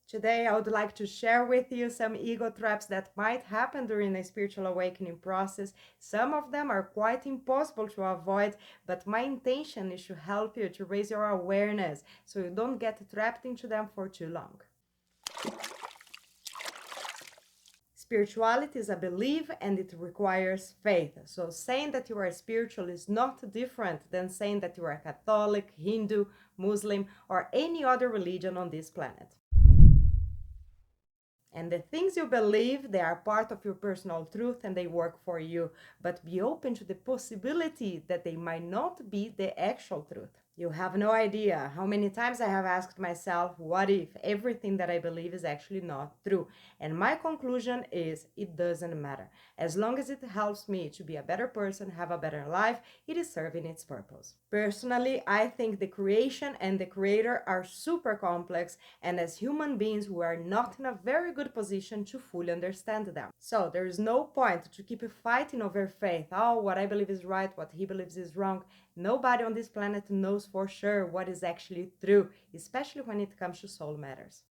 Today, I would like to share with you some ego traps that might happen during a spiritual awakening process. Some of them are quite impossible to avoid, but my intention is to help you to raise your awareness so you don't get trapped into them for too long. Spirituality is a belief and it requires faith. So saying that you are spiritual is not different than saying that you are Catholic, Hindu, Muslim, or any other religion on this planet. And the things you believe, they are part of your personal truth and they work for you. But be open to the possibility that they might not be the actual truth. You have no idea how many times I have asked myself, what if everything that I believe is actually not true? And my conclusion is it doesn't matter. As long as it helps me to be a better person, have a better life, it is serving its purpose. Personally, I think the creation and the creator are super complex, and as human beings, we are not in a very good position to fully understand them. So there is no point to keep fighting over faith. Oh, what I believe is right, what he believes is wrong. Nobody on this planet knows for sure what is actually true, especially when it comes to soul matters.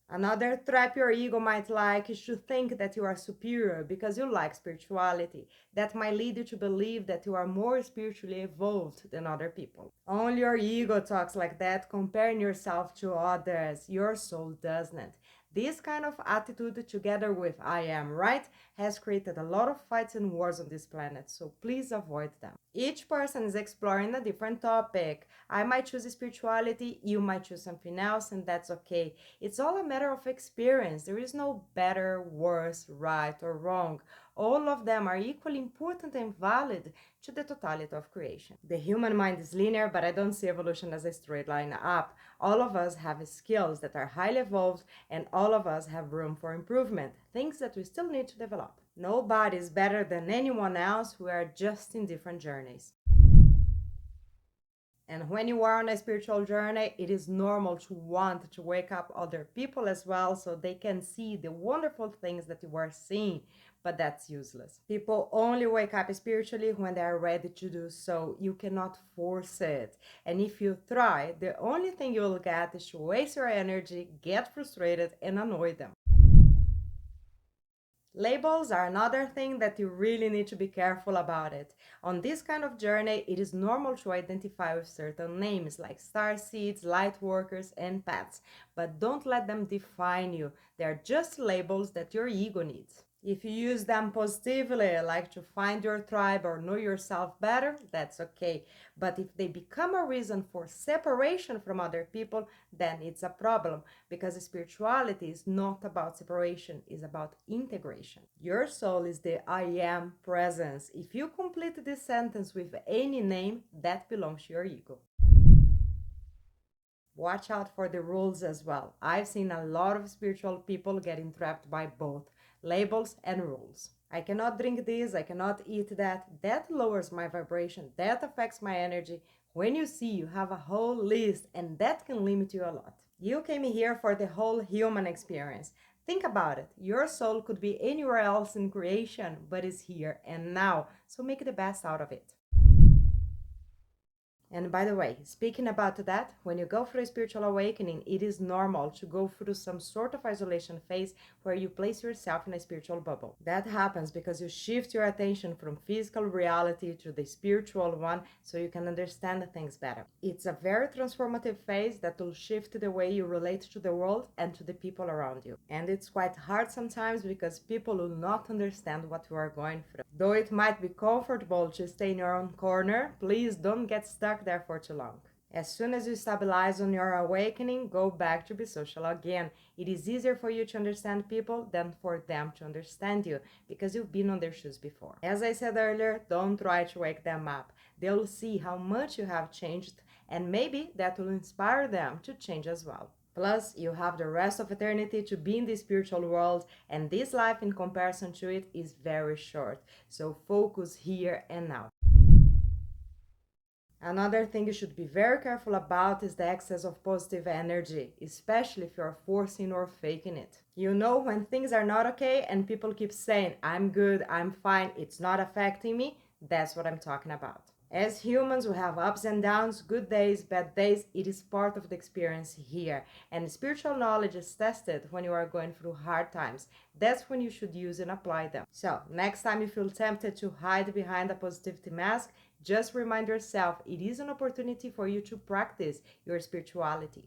Another trap your ego might like is to think that you are superior because you like spirituality. That might lead you to believe that you are more spiritually evolved than other people. Only your ego talks like that, comparing yourself to others. Your soul doesn't. This kind of attitude, together with I am right, has created a lot of fights and wars on this planet, so please avoid them. Each person is exploring a different topic. I might choose spirituality, you might choose something else, and that's okay. It's all a matter of experience. There is no better, worse, right, or wrong. All of them are equally important and valid to the totality of creation. The human mind is linear, but I don't see evolution as a straight line up. All of us have skills that are highly evolved, and all of us have room for improvement, things that we still need to develop. Nobody is better than anyone else. We are just in different journeys. And when you are on a spiritual journey, it is normal to want to wake up other people as well so they can see the wonderful things that you are seeing, but that's useless. People only wake up spiritually when they are ready to do so. You cannot force it. And if you try, the only thing you will get is to waste your energy, get frustrated, and annoy them. Labels are another thing that you really need to be careful about it. On this kind of journey, it is normal to identify with certain names like star seeds, light workers, and pets, but don't let them define you. They are just labels that your ego needs. If you use them positively, like to find your tribe or know yourself better, that's okay. But if they become a reason for separation from other people, then it's a problem, because spirituality is not about separation, it's about integration. Your soul is the I am presence. If you complete this sentence with any name, that belongs to your ego. Watch out for the rules as well. I've seen a lot of spiritual people getting trapped by both labels and rules. I cannot drink this, I cannot eat that. That lowers my vibration, that affects my energy. When you see, you have a whole list, and that can limit you a lot. You came here for the whole human experience. Think about it. Your soul could be anywhere else in creation, but is here and now. So make the best out of it. And by the way, speaking about that, when you go through a spiritual awakening, it is normal to go through some sort of isolation phase where you place yourself in a spiritual bubble. That happens because you shift your attention from physical reality to the spiritual one so you can understand things better. It's a very transformative phase that will shift the way you relate to the world and to the people around you. And it's quite hard sometimes because people will not understand what you are going through. Though it might be comfortable to stay in your own corner, please don't get stuck there for too long. As soon as you stabilize on your awakening, go back to be social again. It is easier for you to understand people than for them to understand you, because you've been on their shoes before. As I said earlier, don't try to wake them up. They'll see how much you have changed, and maybe that will inspire them to change as well. Plus, you have the rest of eternity to be in the spiritual world, and this life in comparison to it is very short. So focus here and now. Another thing you should be very careful about is the excess of positive energy, especially if you're forcing or faking it. You know when things are not okay and people keep saying, I'm good, I'm fine, it's not affecting me, that's what I'm talking about. As humans, we have ups and downs, good days, bad days. It is part of the experience here. And spiritual knowledge is tested when you are going through hard times. That's when you should use and apply them. So, next time you feel tempted to hide behind a positivity mask, just remind yourself it is an opportunity for you to practice your spirituality.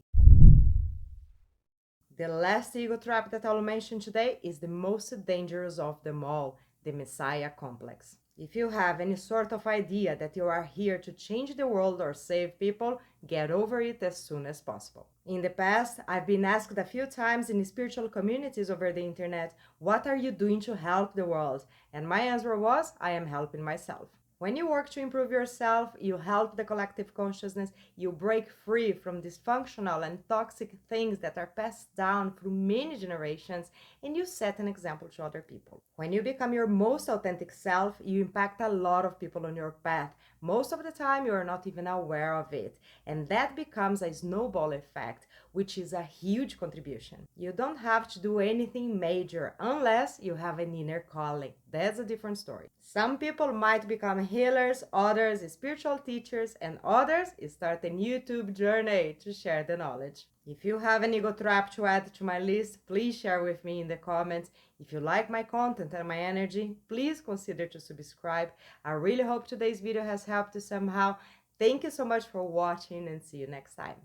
The last ego trap that I'll mention today is the most dangerous of them all, the Messiah complex. If you have any sort of idea that you are here to change the world or save people, get over it as soon as possible. In the past, I've been asked a few times in spiritual communities over the internet, what are you doing to help the world? And my answer was, I am helping myself. When you work to improve yourself, you help the collective consciousness, you break free from dysfunctional and toxic things that are passed down through many generations, and you set an example to other people. When you become your most authentic self, you impact a lot of people on your path. Most of the time, you are not even aware of it, and that becomes a snowball effect, which is a huge contribution. You don't have to do anything major unless you have an inner calling. That's a different story. Some people might become healers, others spiritual teachers, and others start a YouTube journey to share the knowledge. If you have an ego trap to add to my list, please share with me in the comments. If you like my content and my energy, please consider to subscribe. I really hope today's video has helped you somehow. Thank you so much for watching and see you next time.